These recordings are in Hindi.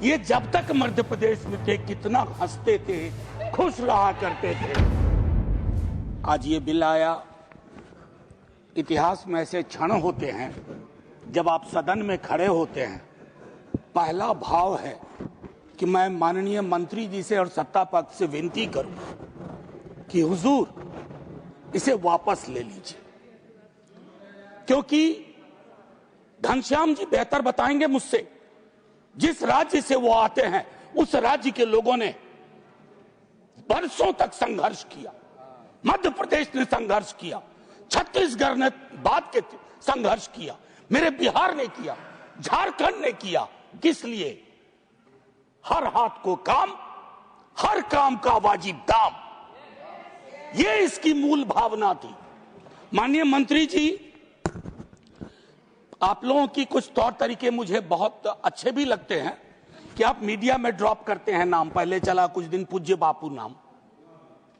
ये जब तक मध्य प्रदेश में थे कितना हंसते थे, खुश रहा करते थे। आज ये बिल आया। इतिहास में ऐसे क्षण होते हैं जब आप सदन में खड़े होते हैं, पहला भाव है कि मैं माननीय मंत्री जी से और सत्ता पक्ष से विनती करूं कि हुजूर इसे वापस ले लीजिए, क्योंकि घनश्याम जी बेहतर बताएंगे मुझसे। जिस राज्य से वो आते हैं उस राज्य के लोगों ने बरसों तक संघर्ष किया, मध्य प्रदेश ने संघर्ष किया, छत्तीसगढ़ ने बाद के संघर्ष किया, मेरे बिहार ने किया, झारखंड ने किया। किस लिए? हर हाथ को काम, हर काम का वाजिब दाम, ये इसकी मूल भावना थी। माननीय मंत्री जी, आप लोगों की कुछ तौर तरीके मुझे बहुत अच्छे भी लगते हैं कि आप मीडिया में ड्रॉप करते हैं नाम। पहले चला कुछ दिन पूज्य बापू नाम,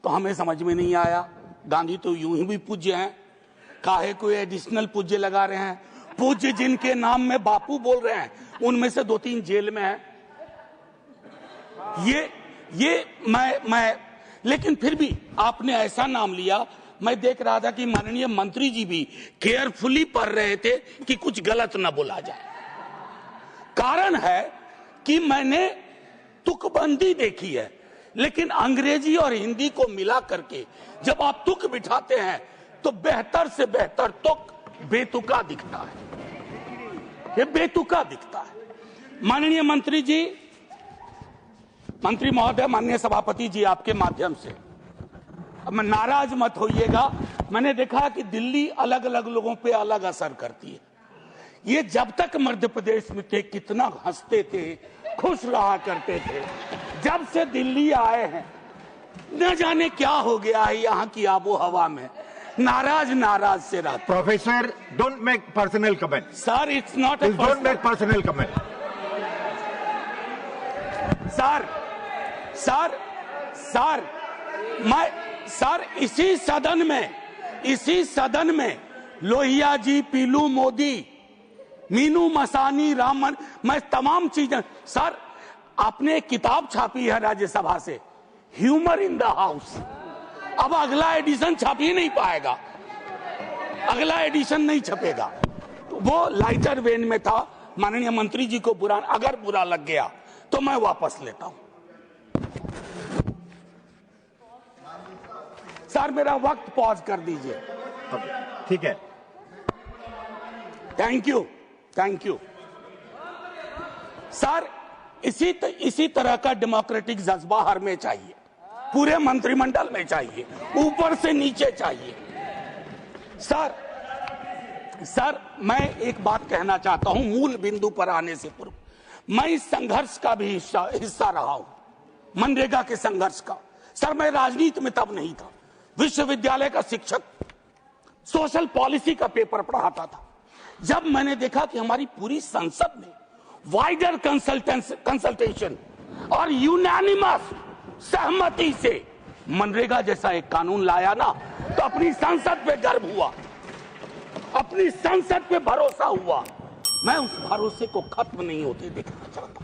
तो हमें समझ में नहीं आया। गांधी तो यूं ही भी पूज्य हैं, काहे कोई एडिशनल पूज्य लगा रहे हैं? पूज्य जिनके नाम में बापू बोल रहे हैं उनमें से 2-3 जेल में हैं। ये मैं लेकिन फिर भी आपने ऐसा नाम लिया। मैं देख रहा था कि माननीय मंत्री जी भी केयरफुली पढ़ रहे थे कि कुछ गलत ना बोला जाए। कारण है कि मैंने तुकबंदी देखी है, लेकिन अंग्रेजी और हिंदी को मिला करके जब आप तुक बिठाते हैं तो बेहतर से बेहतर तुक बेतुका दिखता है, ये बेतुका दिखता है। माननीय मंत्री जी, मंत्री महोदय, माननीय सभापति जी, आपके माध्यम से अब मैं नाराज मत होइएगा। मैंने देखा कि दिल्ली अलग अलग लोगों पे अलग असर करती है। ये जब तक मध्य प्रदेश में थे कितना हंसते थे, खुश रहा करते थे। जब से दिल्ली आए हैं न जाने क्या हो गया है यहाँ की आबो हवा में, नाराज से रहते। Professor, don't make personal comment. Sir, it's not a don't make personal comment. Sir, इसी सदन में लोहिया जी, पीलू मोदी, मीनू मसानी, रामन, मैं तमाम चीजें। सर, आपने एक किताब छापी है राज्यसभा से, ह्यूमर इन द हाउस। अब अगला एडिशन छप ही नहीं पाएगा, अगला एडिशन नहीं छपेगा। वो लाइटर वेन में था। माननीय मंत्री जी को अगर बुरा लग गया तो मैं वापस लेता हूं। सर, मेरा वक्त पॉज कर दीजिए। ठीक है, थैंक यू सर। इसी तरह का डेमोक्रेटिक जज्बा हर में चाहिए, पूरे मंत्रिमंडल में चाहिए, ऊपर से नीचे चाहिए। सर, मैं एक बात कहना चाहता हूं मूल बिंदु पर आने से पूर्व। मैं इस संघर्ष का भी हिस्सा रहा हूं, मनरेगा के संघर्ष का। सर, मैं राजनीति में तब नहीं था, विश्वविद्यालय का शिक्षक, सोशल पॉलिसी का पेपर पढ़ाता था। जब मैंने देखा कि हमारी पूरी संसद ने वाइडर कंसल्टेशन और यूनानिमस सहमति से मनरेगा जैसा एक कानून लाया ना, तो अपनी संसद पे गर्व हुआ, अपनी संसद पे भरोसा हुआ। मैं उस भरोसे को खत्म नहीं होते देखना चाहता।